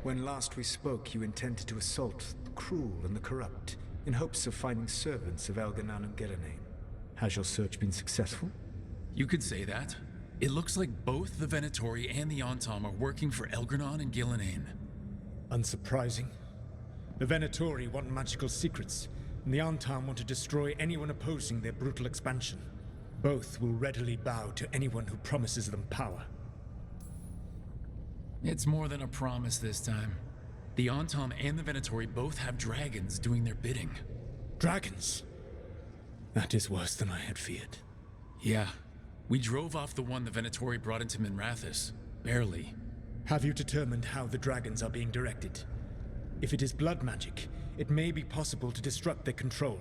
When last we spoke, you intended to assault the cruel and the corrupt, in hopes of finding servants of Elganan and Gillenane. Has your search been successful? You could say that. It looks like both the Venatori and the Antam are working for Elganan and Gillenane. Unsurprising. The Venatori want magical secrets, and the Antam want to destroy anyone opposing their brutal expansion. Both will readily bow to anyone who promises them power. It's more than a promise this time. The Antam and the Venatori both have dragons doing their bidding. Dragons? That is worse than I had feared. Yeah. We drove off the one the Venatori brought into Minrathous. Barely. Have you determined how the dragons are being directed? If it is blood magic, it may be possible to disrupt their control.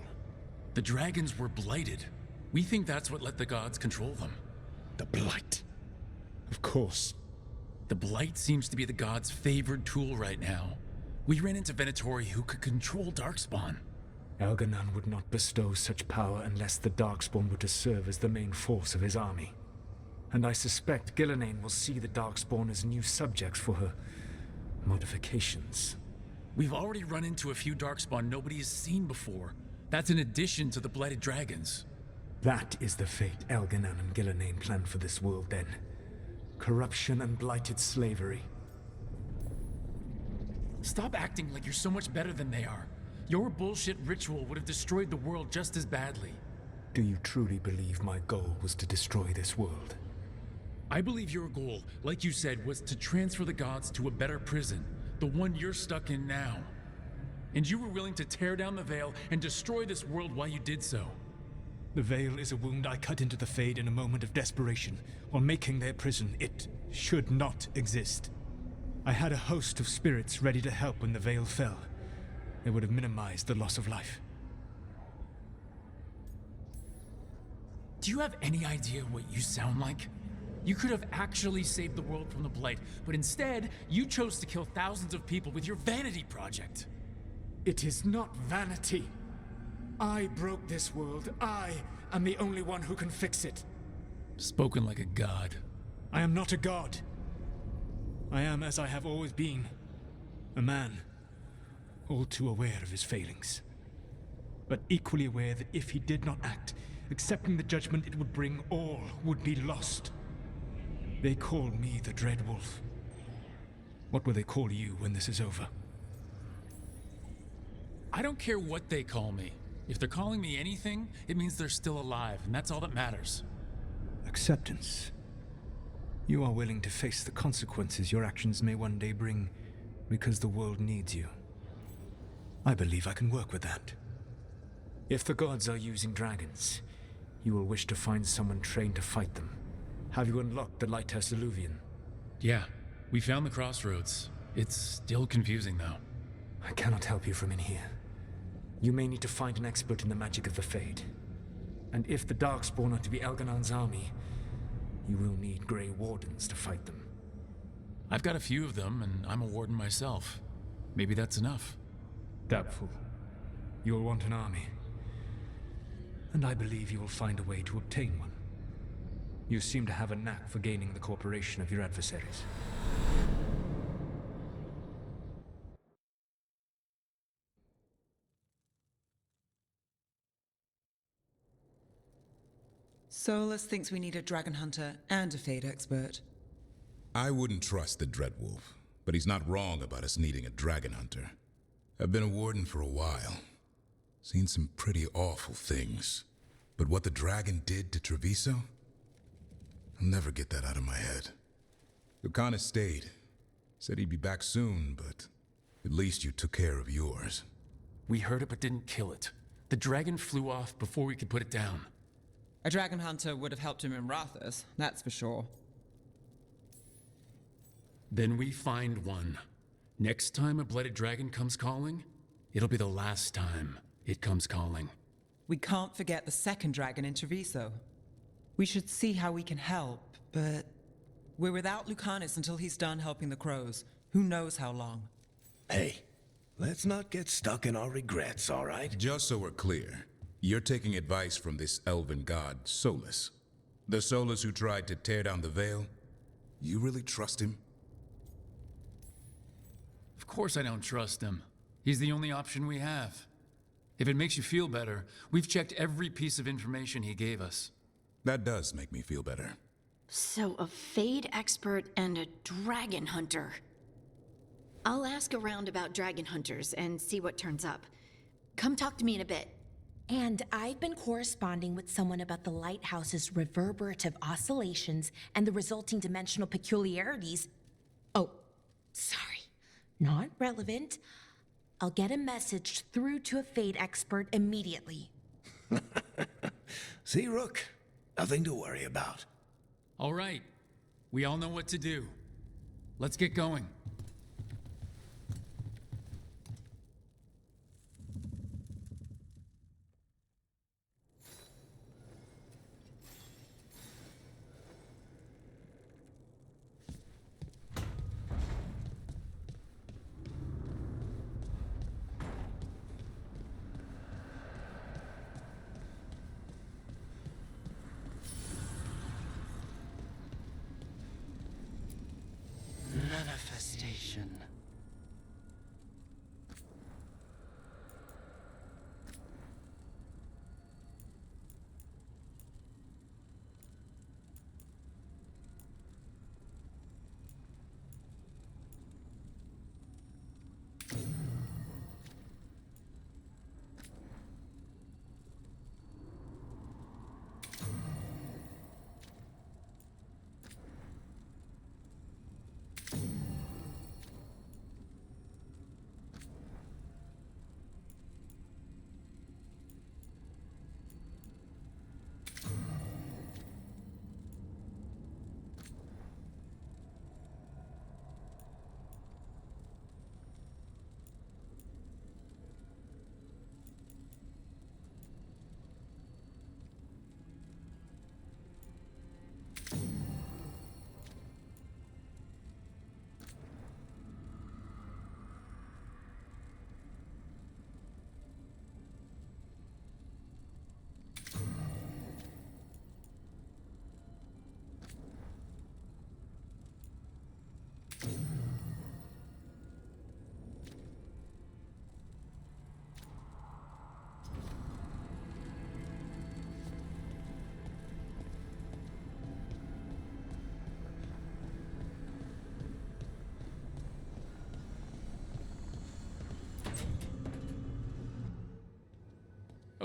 The dragons were blighted. We think that's what let the gods control them. The Blight. Of course. The Blight seems to be the gods' favored tool right now. We ran into Venatori who could control Darkspawn. Elganan would not bestow such power unless the Darkspawn were to serve as the main force of his army. And I suspect Gillenane will see the Darkspawn as new subjects for her modifications. We've already run into a few Darkspawn nobody has seen before. That's in addition to the Blighted Dragons. That is the fate Elganan and Gillenane planned for this world then. Corruption and blighted slavery. Stop acting like you're so much better than they are. Your bullshit ritual would have destroyed the world just as badly. Do you truly believe my goal was to destroy this world? I believe your goal, like you said, was to transfer the gods to a better prison. The one you're stuck in now. And you were willing to tear down the veil and destroy this world while you did so. The veil is a wound I cut into the Fade in a moment of desperation, while making their prison. It should not exist. I had a host of spirits ready to help when the veil fell. It would have minimized the loss of life. Do you have any idea what you sound like? You could have actually saved the world from the Blight, but instead, you chose to kill thousands of people with your vanity project. It is not vanity. I broke this world. I am the only one who can fix it. Spoken like a god. I am not a god. I am as I have always been. A man. All too aware of his failings. But equally aware that if he did not act, accepting the judgment it would bring, all would be lost. They call me the Dread Wolf. What will they call you when this is over? I don't care what they call me. If they're calling me anything, it means they're still alive, and that's all that matters. Acceptance. You are willing to face the consequences your actions may one day bring because the world needs you. I believe I can work with that. If the gods are using dragons, you will wish to find someone trained to fight them. Have you unlocked the Lighthouse Illuvian? Yeah, we found the crossroads. It's still confusing, though. I cannot help you from in here. You may need to find an expert in the magic of the Fade. And if the Darkspawn are to be Elganan's army, you will need Grey Wardens to fight them. I've got a few of them, and I'm a warden myself. Maybe that's enough. Doubtful. You'll want an army. And I believe you will find a way to obtain one. You seem to have a knack for gaining the cooperation of your adversaries. Solus thinks we need a dragon hunter and a Fade expert. I wouldn't trust the Dreadwolf, but he's not wrong about us needing a dragon hunter. I've been a warden for a while. Seen some pretty awful things. But what the dragon did to Treviso? I'll never get that out of my head. Lucanus stayed. Said he'd be back soon, but at least you took care of yours. We heard it but didn't kill it. The dragon flew off before we could put it down. A dragon hunter would have helped him in Rathus, that's for sure. Then we find one. Next time a blooded dragon comes calling, it'll be the last time it comes calling. We can't forget the second dragon in Treviso. We should see how we can help, but we're without Lucanus until he's done helping the crows. Who knows how long? Hey, let's not get stuck in our regrets, all right? Just so we're clear, you're taking advice from this elven god, Solus. The Solus who tried to tear down the veil? You really trust him? Of course I don't trust him. He's the only option we have. If it makes you feel better, we've checked every piece of information he gave us. That does make me feel better. So, a Fade expert and a dragon hunter. I'll ask around about dragon hunters and see what turns up. Come talk to me in a bit. And I've been corresponding with someone about the lighthouse's reverberative oscillations and the resulting dimensional peculiarities. Oh, sorry. Not relevant. I'll get a message through to a Fade expert immediately. See, Rook? Nothing to worry about. All right. We all know what to do. Let's get going. Manifestation.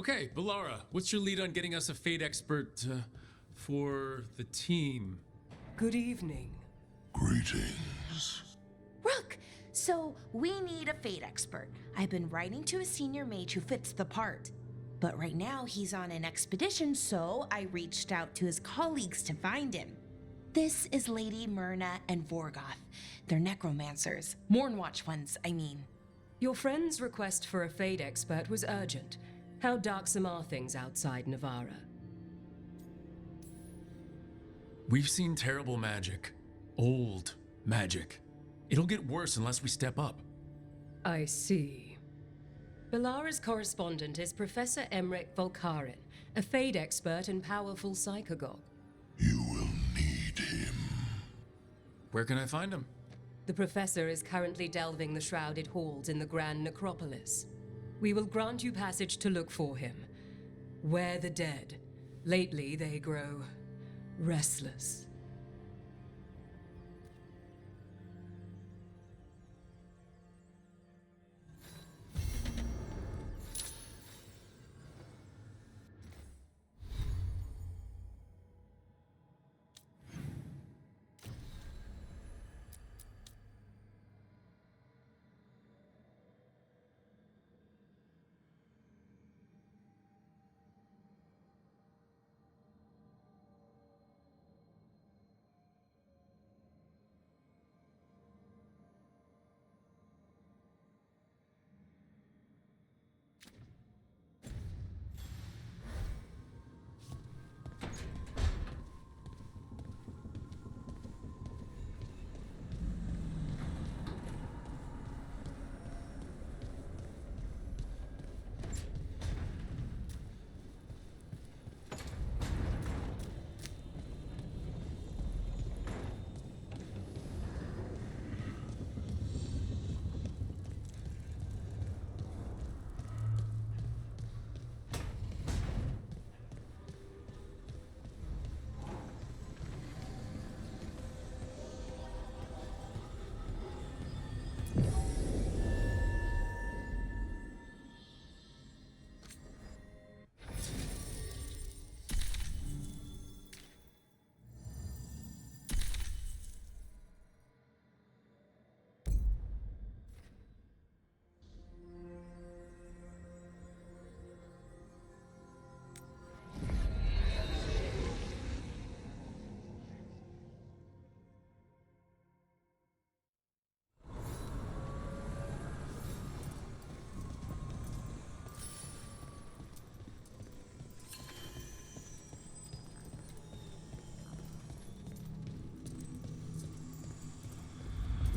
Okay, Bellara, what's your lead on getting us a Fade expert for the team? Good evening. Greetings. Rook, so we need a Fade expert. I've been writing to a senior mage who fits the part. But right now he's on an expedition, so I reached out to his colleagues to find him. This is Lady Myrna and Vorgoth. They're necromancers. Mournwatch ones, I mean. Your friend's request for a Fade expert was urgent. How darksome are things outside Nevarra? We've seen terrible magic. Old magic. It'll get worse unless we step up. I see. Bellara's correspondent is Professor Emmrich Volkarin, a Fade expert and powerful psychagogue. You will need him. Where can I find him? The professor is currently delving the shrouded halls in the Grand Necropolis. We will grant you passage to look for him. Where the dead. Lately they grow restless.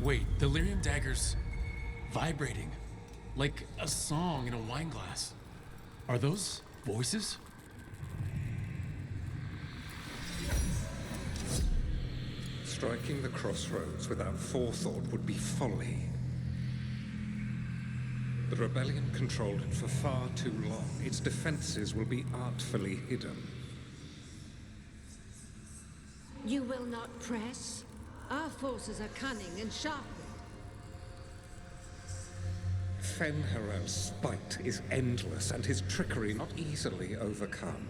Wait, the lyrium dagger's vibrating. Like a song in a wine glass. Are those voices? Striking the crossroads without forethought would be folly. The rebellion controlled it for far too long. Its defenses will be artfully hidden. You will not press? Our forces are cunning and sharpened. Fen'Harel's spite is endless, and his trickery not easily overcome.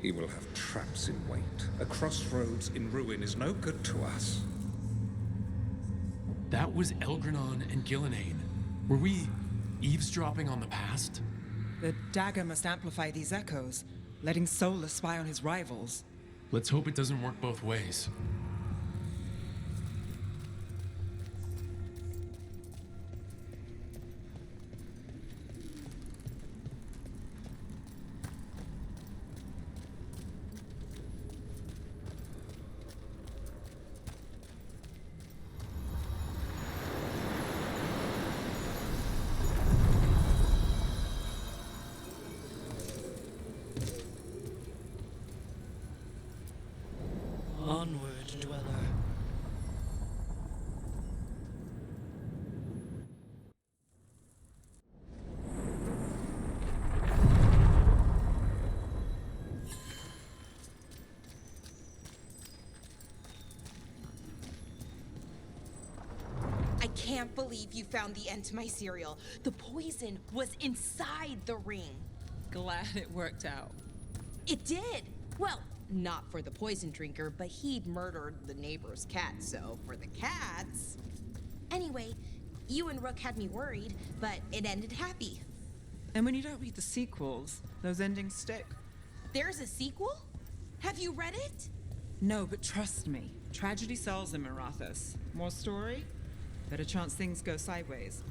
He will have traps in wait. A crossroads in ruin is no good to us. That was Elgranon and Gillenane. Were we eavesdropping on the past? The dagger must amplify these echoes, letting Solus spy on his rivals. Let's hope it doesn't work both ways. Onward, dweller. I can't believe you found the end to my cereal. The poison was inside the ring. Glad it worked out. It did! Well, not for the poison drinker, but he'd murdered the neighbor's cat, so for the cats... Anyway, you and Rook had me worried, but it ended happy. And when you don't read the sequels, those endings stick. There's a sequel? Have you read it? No, but trust me. Tragedy sells in Marathas. More story? Better chance things go sideways.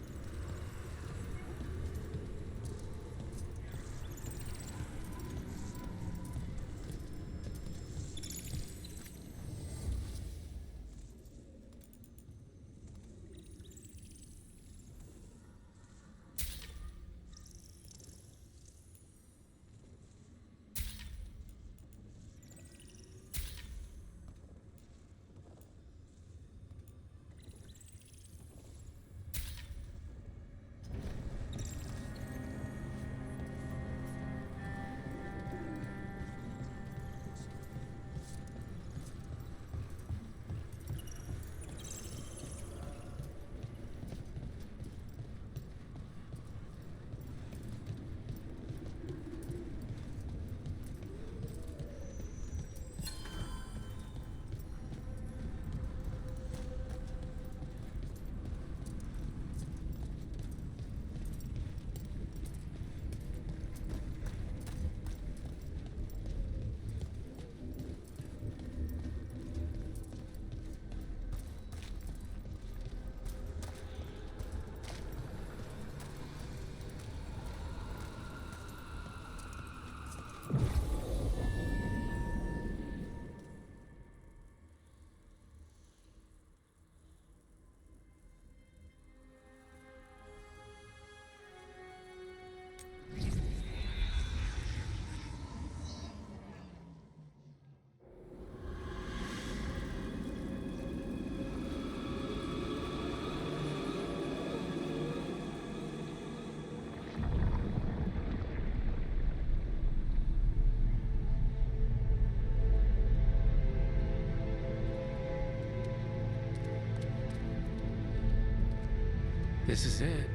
This is it.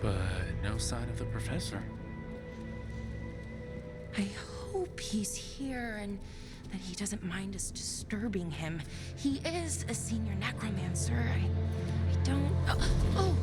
But no sign of the professor. I hope he's here and that he doesn't mind us disturbing him. He is a senior necromancer. I don't... Oh!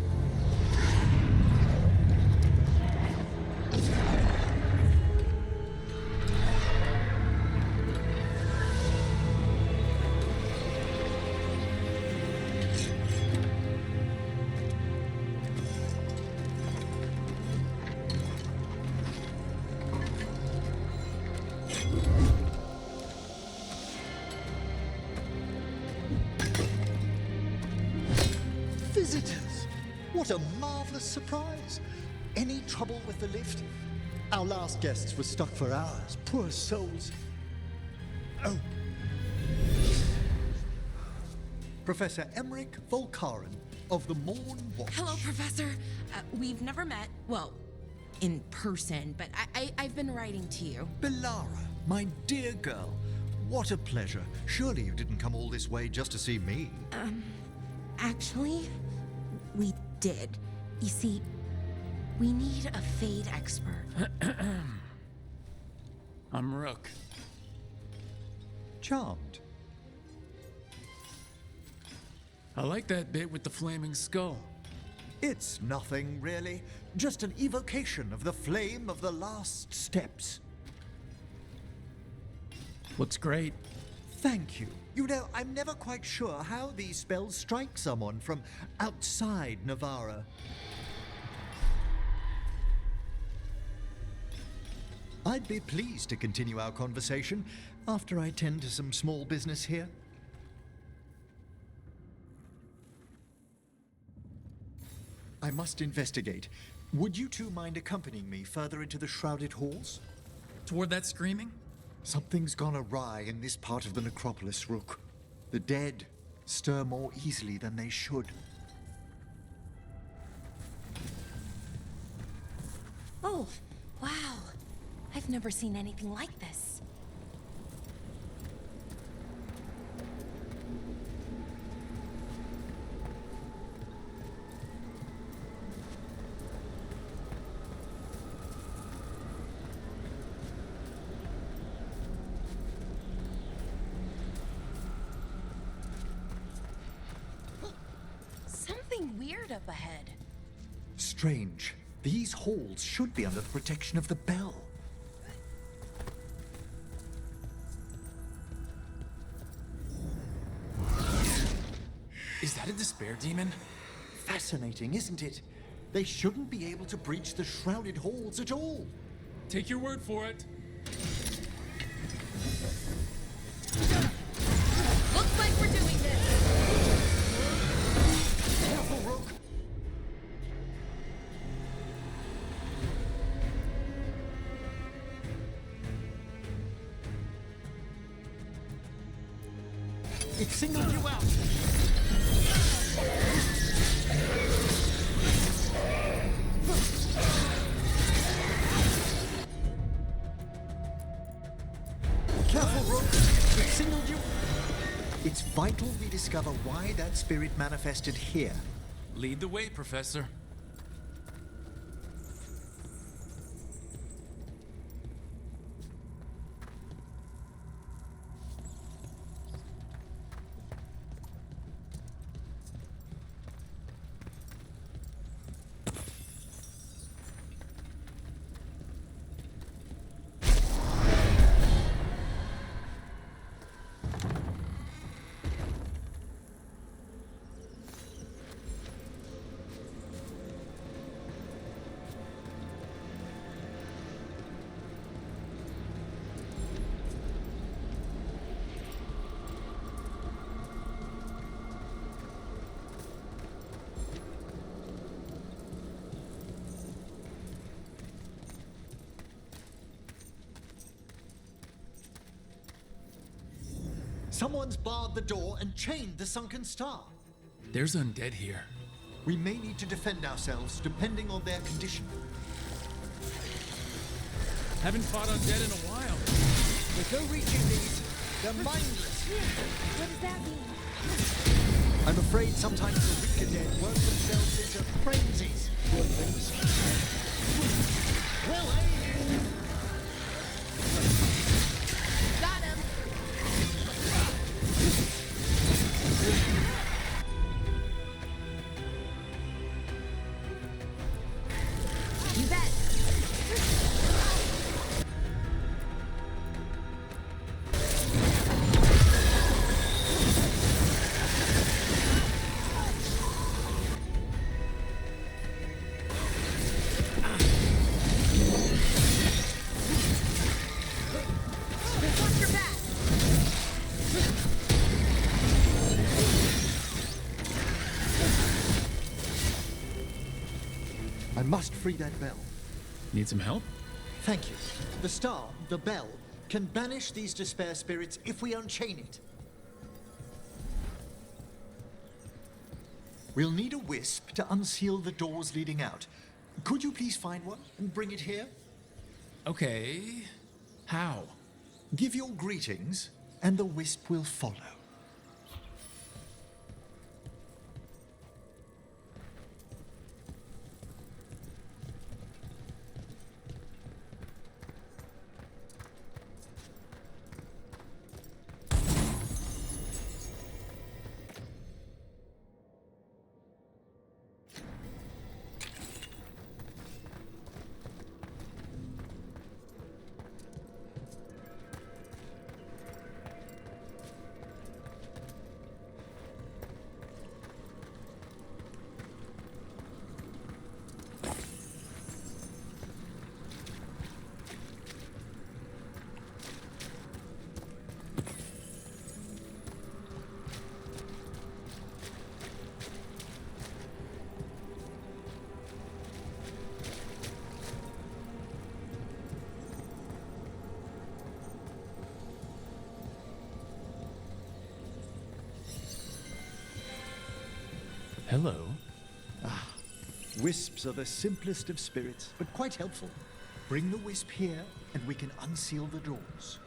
What a marvelous surprise! Any trouble with the lift? Our last guests were stuck for hours. Poor souls. Oh. Professor Emmrich Volkarin of the Morn Watch. Hello, Professor. We've never met, well, in person, but I've been writing to you. Bellara, my dear girl. What a pleasure. Surely you didn't come all this way just to see me. Actually, we did. You see, we need a fade expert. I'm Rook. Charmed. I like that bit with the flaming skull. It's nothing, really. Just an evocation of the flame of the last steps. Looks great. Thank you. You know, I'm never quite sure how these spells strike someone from outside Nevarra. I'd be pleased to continue our conversation after I tend to some small business here. I must investigate. Would you two mind accompanying me further into the shrouded halls? Toward that screaming? Something's gone awry in this part of the necropolis, Rook. The dead stir more easily than they should. Oh, wow. I've never seen anything like this. Something weird up ahead. Strange. These halls should be under the protection of the bell. Is that a despair demon? Fascinating, isn't it? They shouldn't be able to breach the shrouded halls at all. Take your word for it. Looks like we're doing this. Careful, Rook. It singled you out. Careful, Rook. It signaled you. It's vital we discover why that spirit manifested here. Lead the way, Professor. Someone's barred the door and chained the sunken star. There's undead here. We may need to defend ourselves depending on their condition. Haven't fought undead in a while. There's no reaching these. They're mindless. What does that mean? I'm afraid sometimes the wicked dead work themselves into frenzies. Poor things. Well, Got him. You bet. I must free that bell. Need some help? Thank you. The star, the bell, can banish these despair spirits if we unchain it. We'll need a wisp to unseal the doors leading out. Could you please find one and bring it here? Okay. How? Give your greetings, and the wisp will follow. Hello. Wisps are the simplest of spirits, but quite helpful. Bring the wisp here, and we can unseal the doors.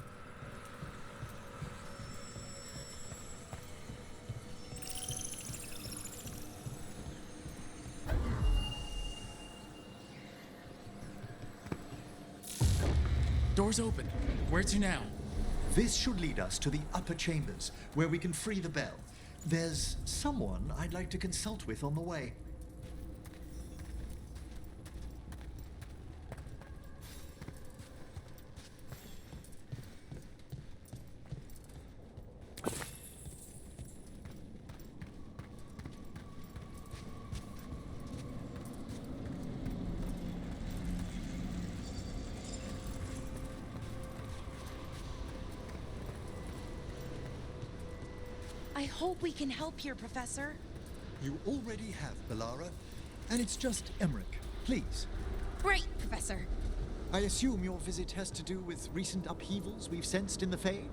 Door's open. Where to now? This should lead us to the upper chambers, where we can free the bell. There's someone I'd like to consult with on the way. I hope we can help here, Professor. You already have, Bellara. And it's just Emmrich. Please. Right, Professor. I assume your visit has to do with recent upheavals we've sensed in the Fade?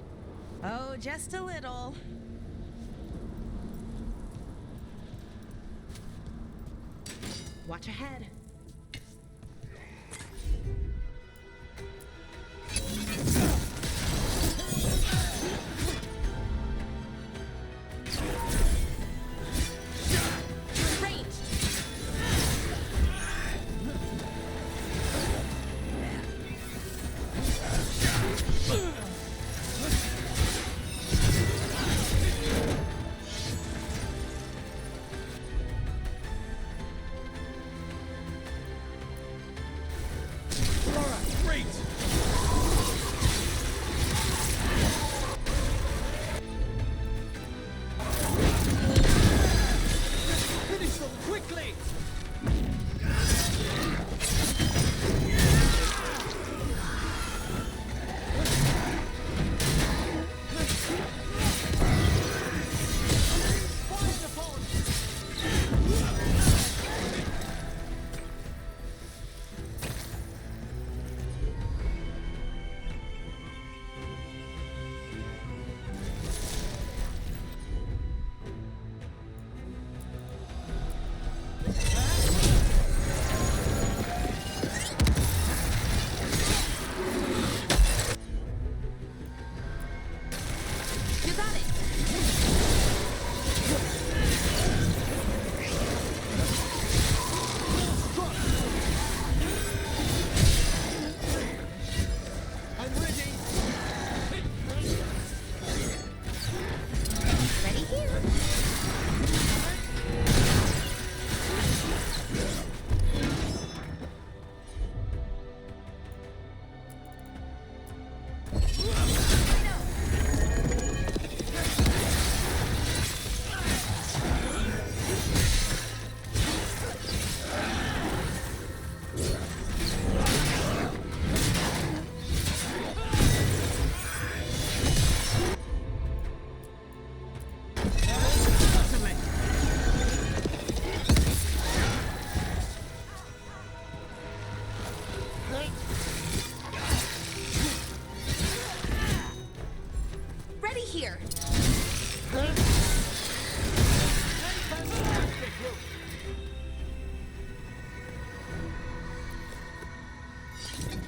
Oh, just a little. Watch ahead.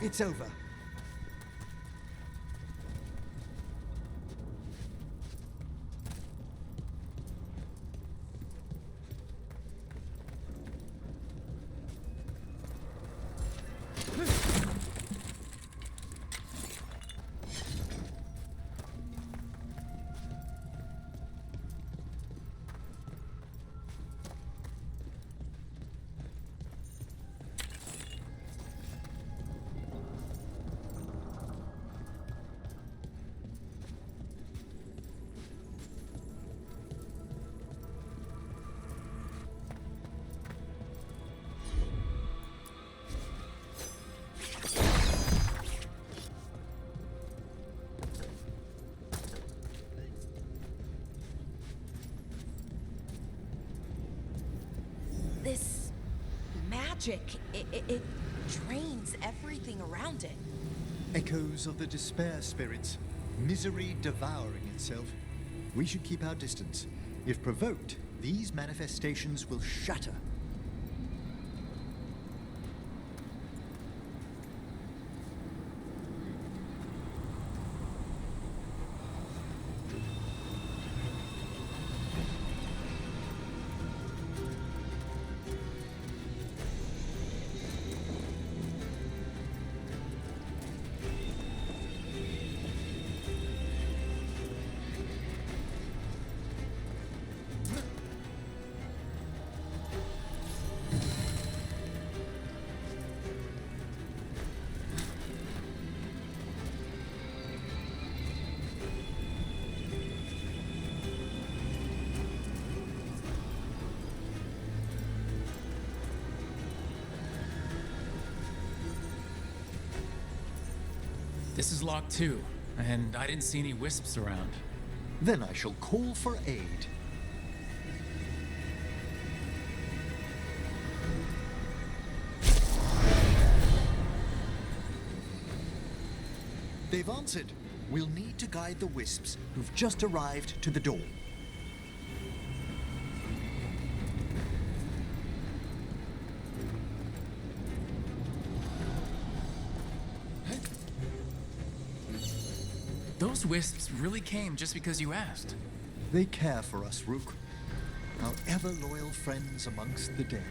It's over. This magic, it drains everything around it. Echoes of the despair spirits, misery devouring itself. We should keep our distance. If provoked, these manifestations will shatter. This is locked too, and I didn't see any wisps around. Then I shall call for aid. They've answered. We'll need to guide the wisps who've just arrived to the door. Those wisps really came just because you asked. They care for us, Rook. Our ever-loyal friends amongst the dead.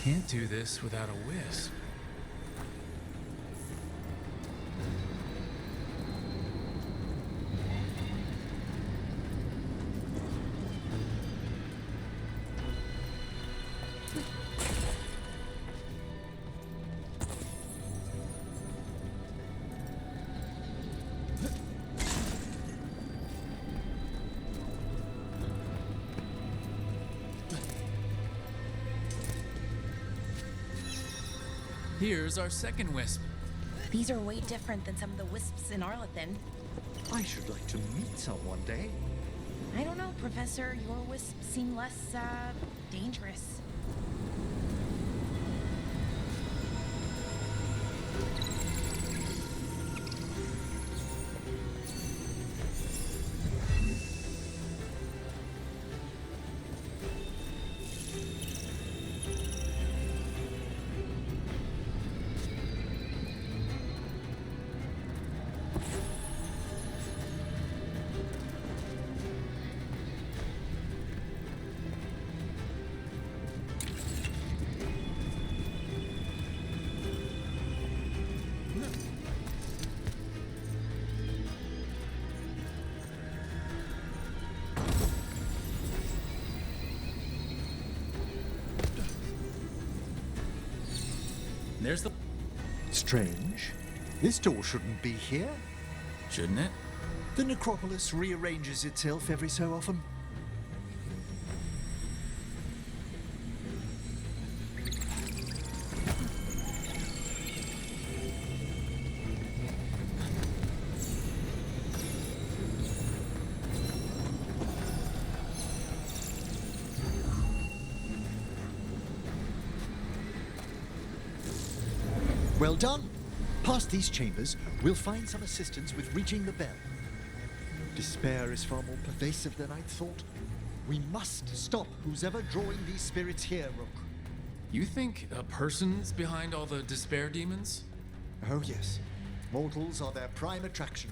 Can't do this without a wisp. Here's our second wisp. These are way different than some of the wisps in Arlethan. I should like to meet some one day. I don't know, Professor. Your wisps seem less, dangerous. There's the... Strange. This door shouldn't be here. Shouldn't it? The necropolis rearranges itself every so often. Well done. Past these chambers, we'll find some assistance with reaching the bell. Despair is far more pervasive than I'd thought. We must stop who's ever drawing these spirits here, Rook. You think a person's behind all the despair demons? Oh, yes. Mortals are their prime attraction.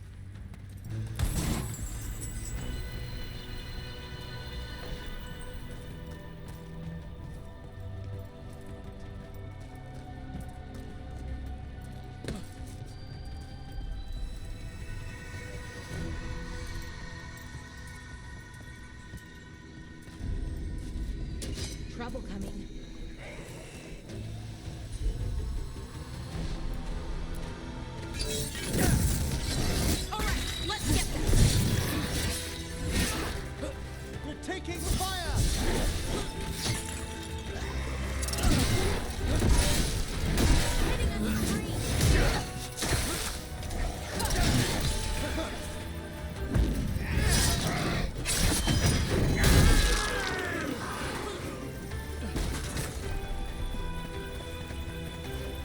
Trouble coming. All right, let's get them. We're taking fire! Hitting us with green.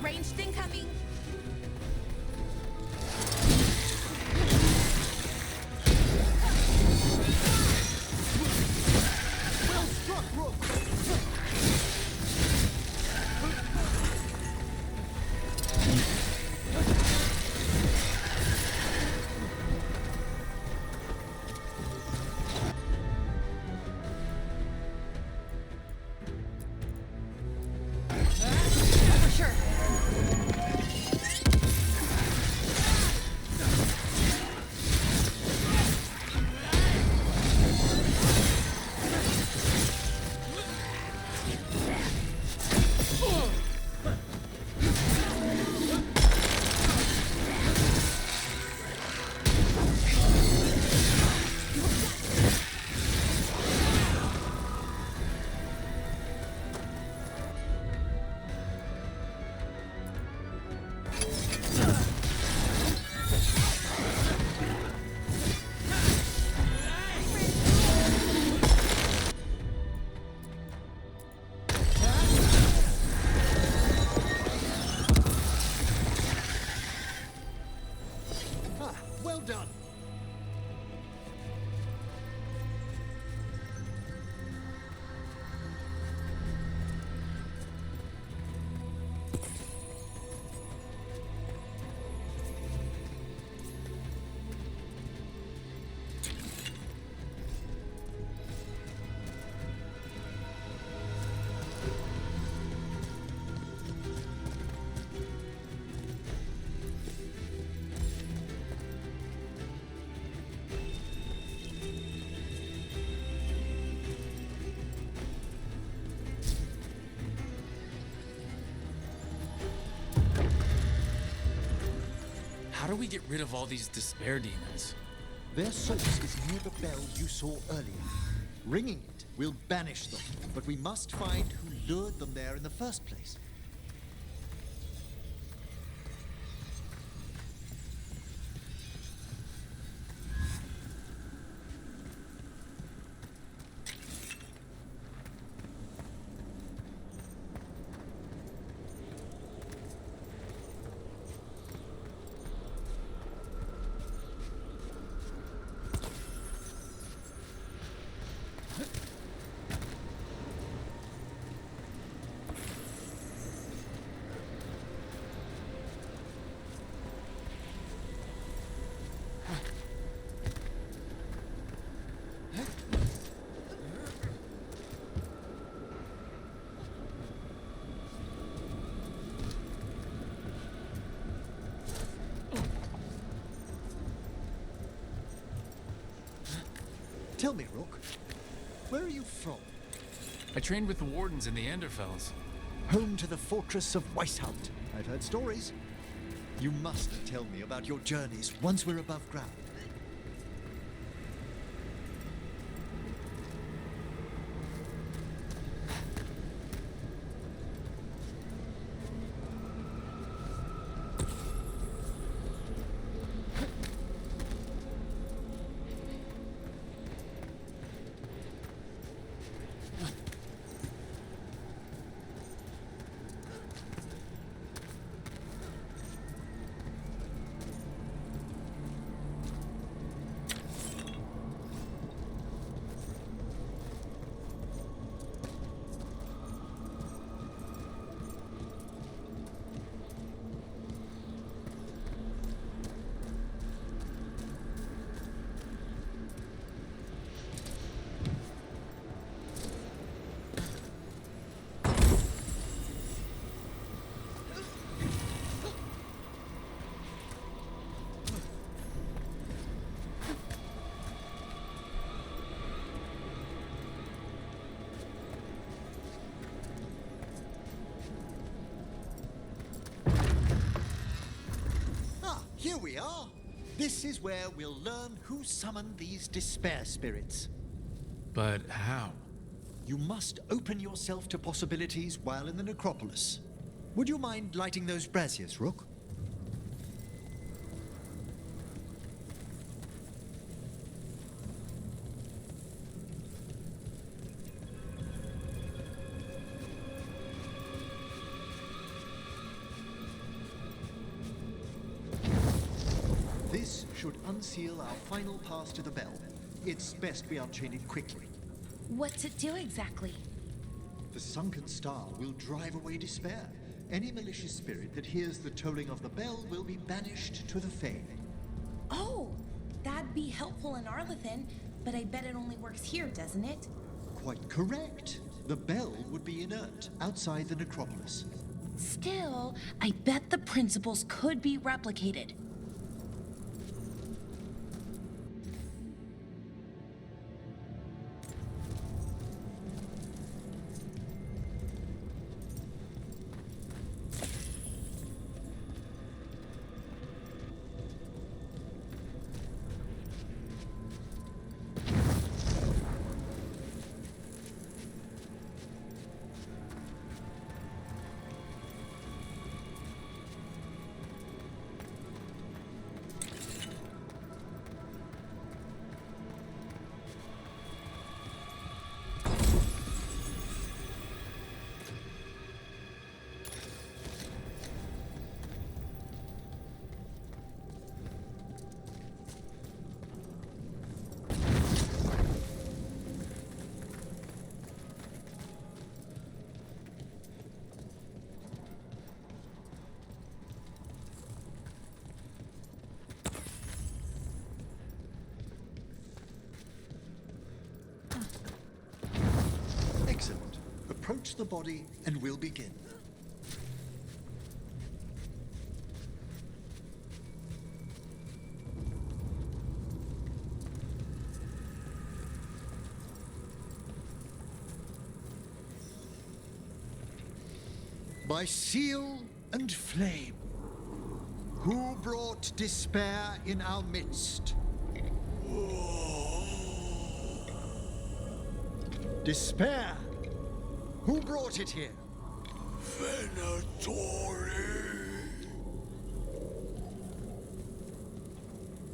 Ranged incoming. Well struck, Rook! For sure. Ah, well done! How do we get rid of all these despair demons? Their source is near the bell you saw earlier. Ringing it will banish them, but we must find who lured them there in the first place. Tell me, Rook, where are you from? I trained with the Wardens in the Anderfells. Home to the fortress of Weishaupt. I've heard stories. You must tell me about your journeys once we're above ground. we are. This is where we'll learn who summoned these despair spirits. But how? You must open yourself to possibilities while in the necropolis. Would you mind lighting those braziers, Rook? This should unseal our final pass to the bell. It's best we unchain it quickly. What's it do exactly? The sunken star will drive away despair. Any malicious spirit that hears the tolling of the bell will be banished to the Fade. Oh, that'd be helpful in Arlethan, but I bet it only works here, doesn't it? Quite correct. The bell would be inert outside the necropolis. Still, I bet the principles could be replicated. Excellent. Approach the body and we'll begin. By seal and flame, who brought despair in our midst? Despair! Who brought it here? Venatori!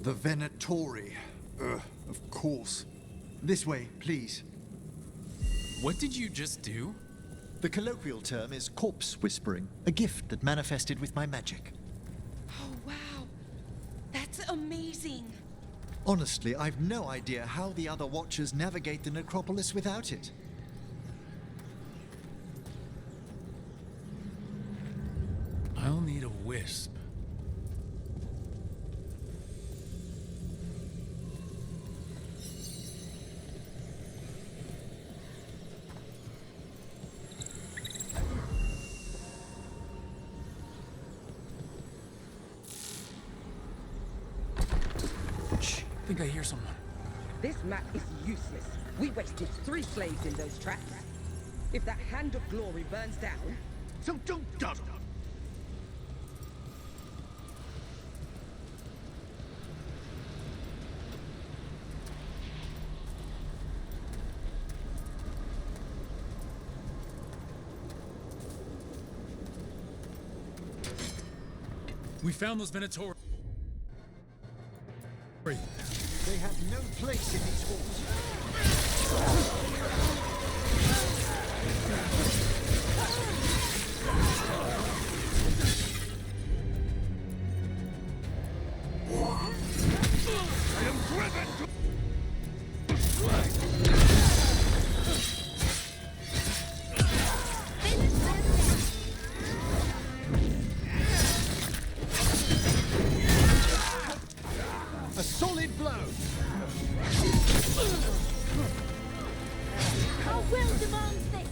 The Venatori. Of course. This way, please. What did you just do? The colloquial term is corpse whispering, a gift that manifested with my magic. Oh, wow. That's amazing. Honestly, I've no idea how the other Watchers navigate the necropolis without it. I'll need a wisp. Shh, I think I hear someone. This map is useless. We wasted 3 slaves in those traps. If that Hand of Glory burns down, so don't dawdle. We found those Venatori. They have no place in these halls. I am driven to... A solid blow! Our will demands this!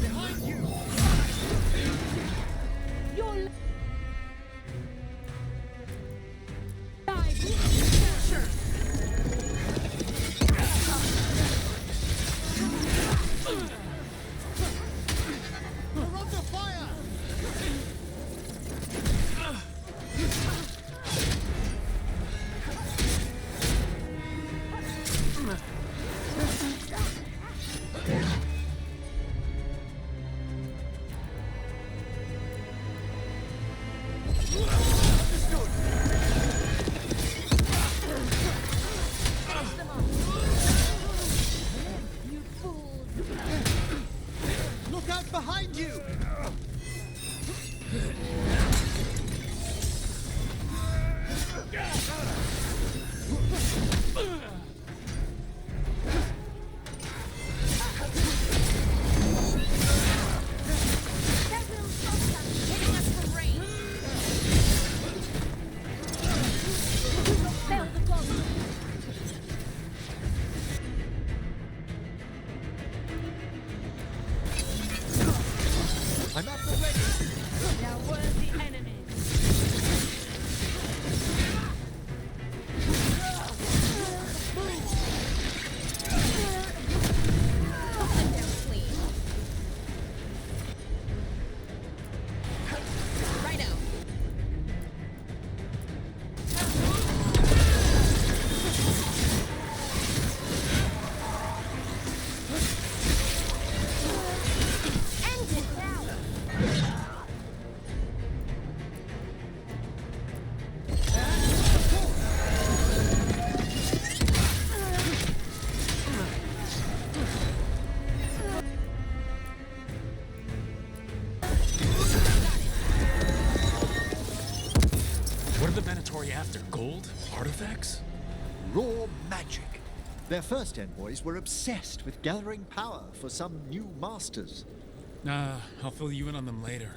Behind you! Your life! We're under fire! artifacts? Raw magic. Their first envoys were obsessed with gathering power for some new masters. I'll fill you in on them later.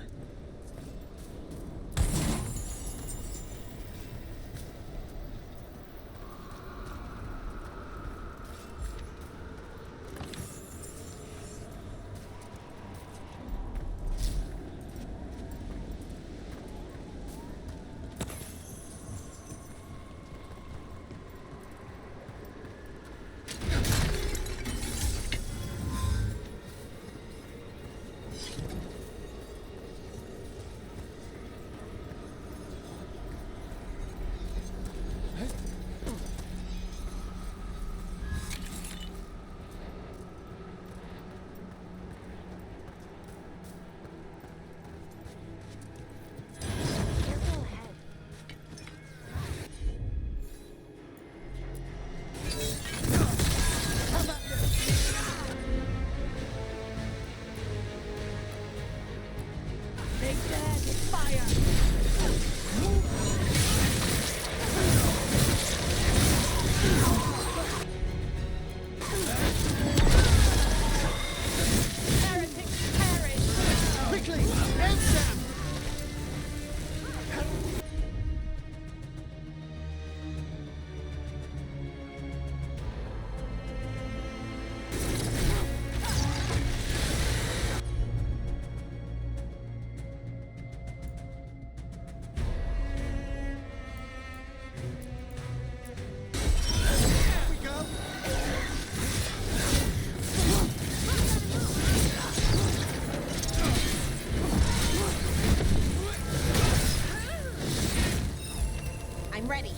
I'm ready.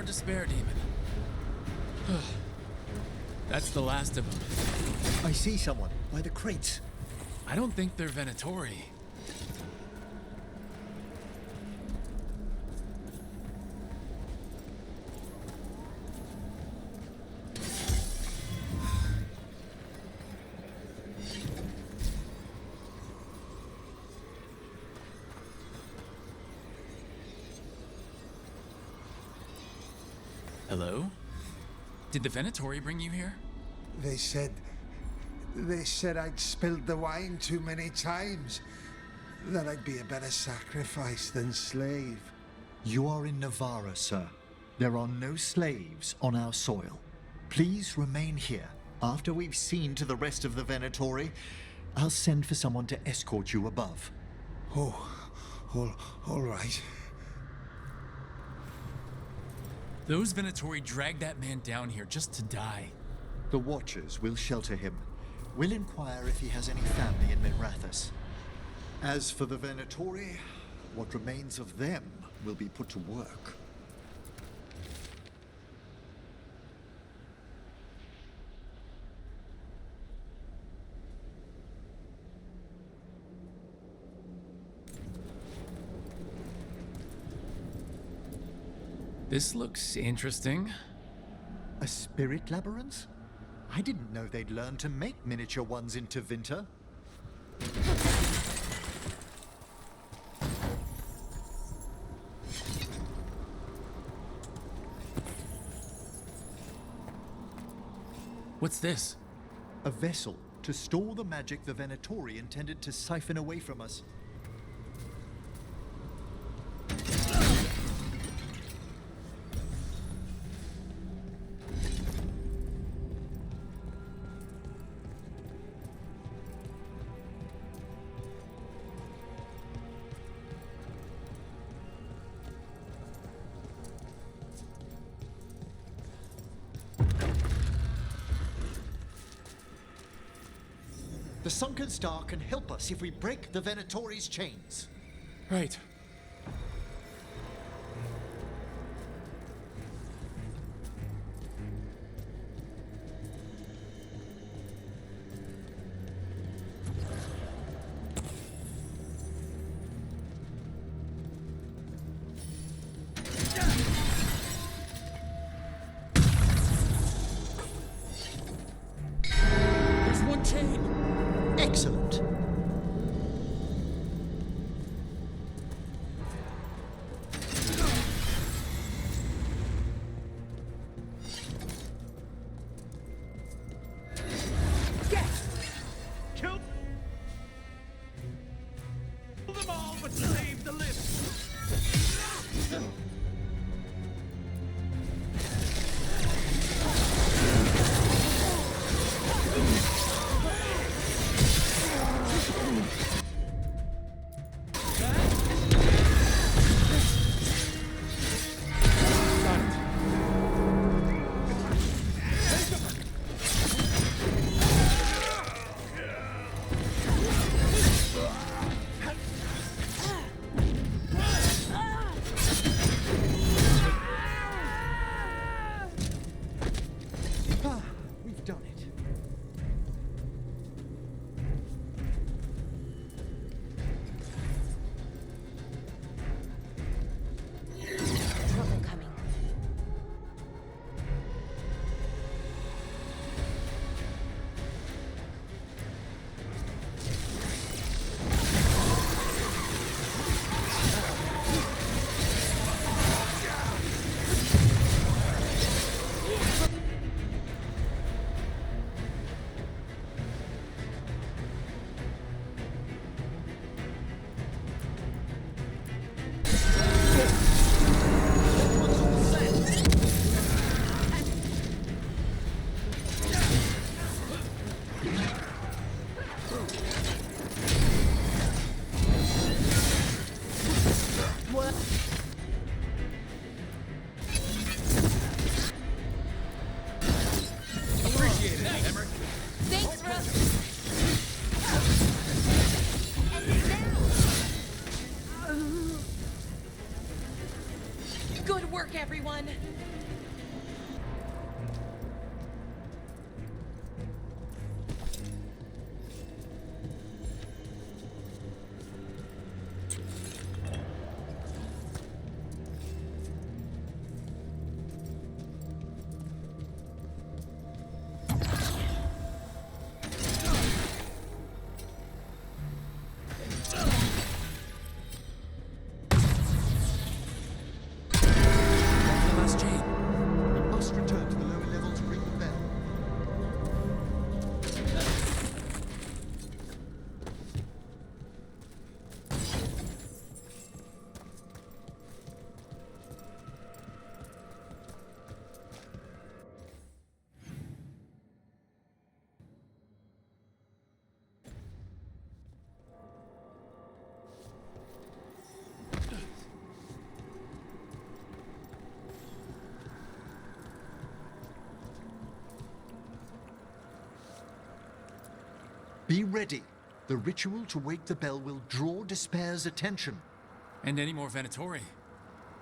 Despair demon. That's the last of them. I see someone by the crates. I don't think they're Venatori. Hello? Did the Venatori bring you here? They said I'd spilled the wine too many times. That I'd be a better sacrifice than slave. You are in Nevarra, sir. There are no slaves on our soil. Please remain here. After we've seen to the rest of the Venatori, I'll send for someone to escort you above. Oh, all right. Those Venatori dragged that man down here just to die. The Watchers will shelter him. We'll inquire if he has any family in Minrathous. As for the Venatori, what remains of them will be put to work. This looks interesting. A spirit labyrinth? I didn't know they'd learn to make miniature ones in Tevinter. What's this? A vessel to store the magic the Venatori intended to siphon away from us. The sunken star can help us if we break the Venatori's chains. Right. There's one chain. Excellent. Kill them all, but save the living. We've done it. Trouble coming. Appreciate it, Emmrich. Thanks, Russ. Good work, everyone. The last chain. We must return to the lower level to ring the bell. Be ready. The ritual to wake the bell will draw Despair's attention. And any more Venatori.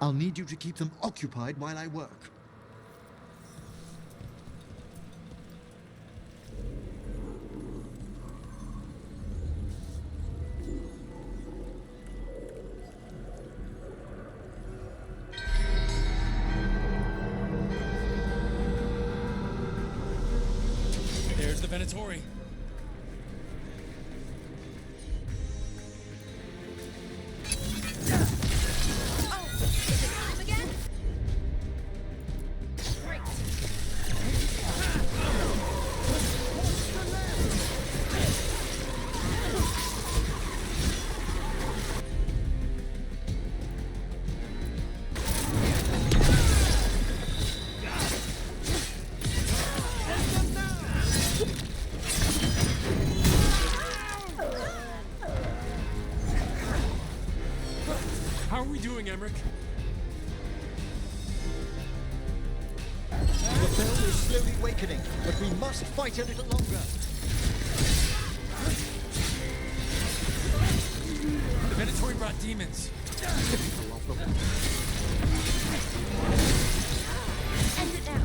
I'll need you to keep them occupied while I work. There's the Venatori. Oh, is it time again? Great. How are we doing, Emmrich? The bell is slowly awakening, but we must fight a little longer. The Venatori brought demons. Typical of them. End it now.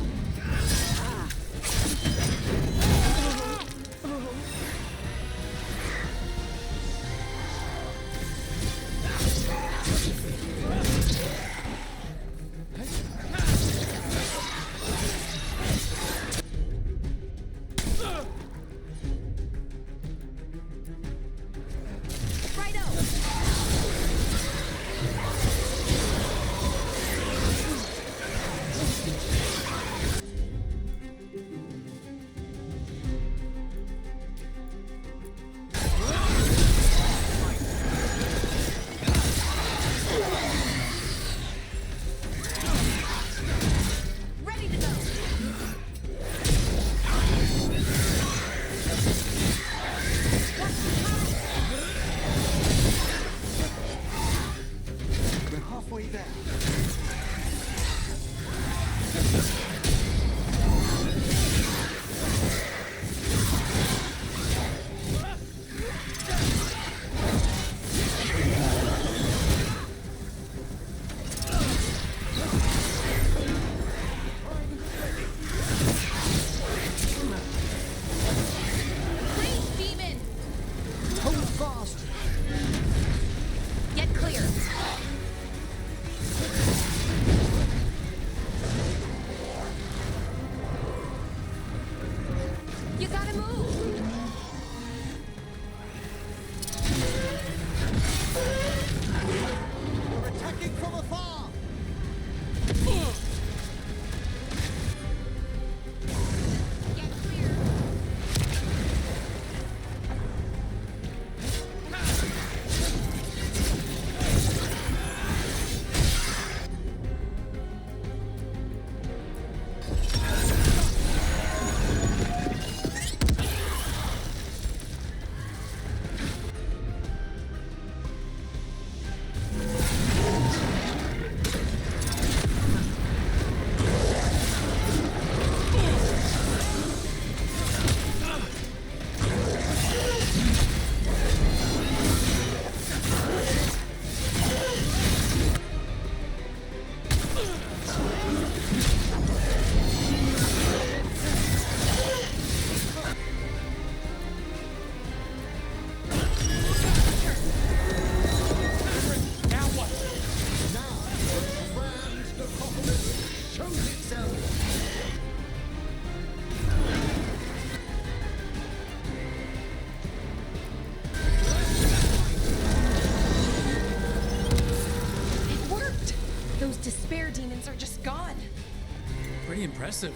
Pretty impressive.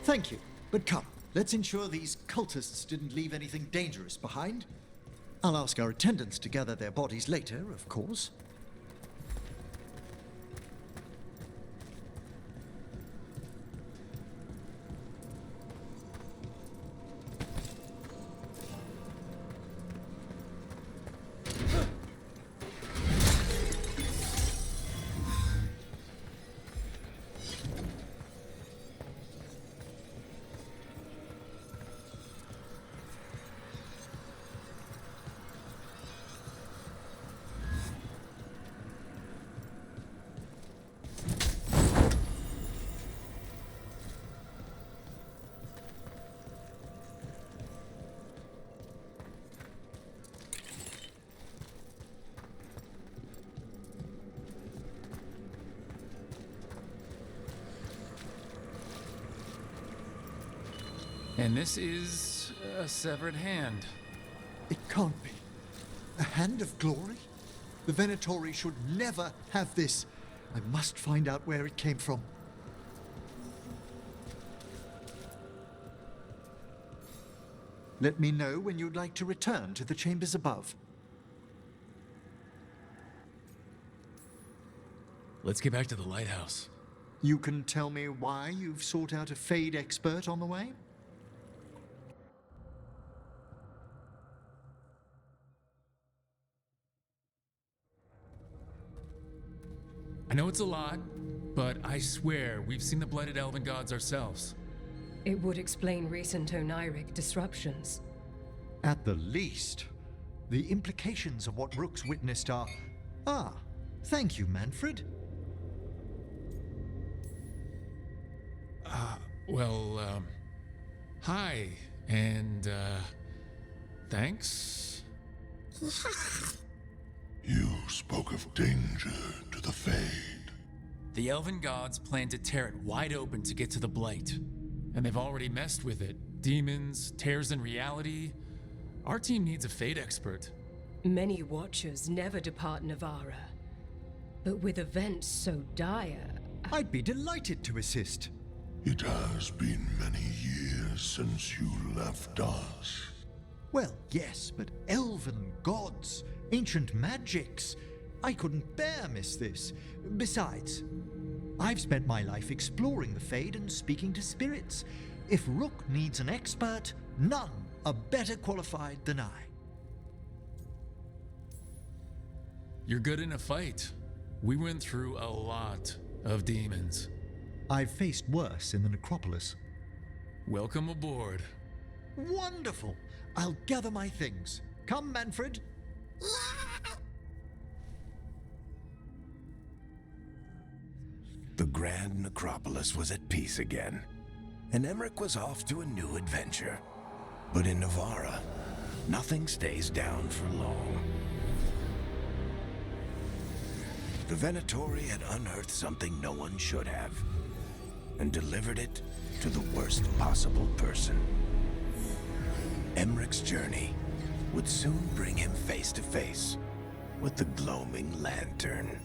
Thank you. But come, let's ensure these cultists didn't leave anything dangerous behind. I'll ask our attendants to gather their bodies later, of course. And this is a severed hand. It can't be. A hand of glory? The Venatori should never have this. I must find out where it came from. Let me know when you'd like to return to the chambers above. Let's get back to the lighthouse. You can tell me why you've sought out a Fade expert on the way? I know it's a lot, but I swear we've seen the blighted elven gods ourselves. It would explain recent oniric disruptions. At the least, the implications of what Rook's witnessed are... Ah, thank you, Manfred. Hi, and, thanks? You spoke of danger to the Fade. The elven gods plan to tear it wide open to get to the blight. And they've already messed with it. Demons, tears in reality. Our team needs a Fade expert. Many Watchers never depart Nevarra. But with events so dire... I'd be delighted to assist. It has been many years since you left us. Well, yes, but elven gods, ancient magics. I couldn't bear miss this. Besides, I've spent my life exploring the Fade and speaking to spirits. If Rook needs an expert, none are better qualified than I. You're good in a fight. We went through a lot of demons. I've faced worse in the necropolis. Welcome aboard. Wonderful! I'll gather my things. Come, Manfred. The Grand Necropolis was at peace again, and Emmrich was off to a new adventure. But in Nevarra, nothing stays down for long. The Venatori had unearthed something no one should have, and delivered it to the worst possible person. Emmrich's journey would soon bring him face to face with the gloaming lantern.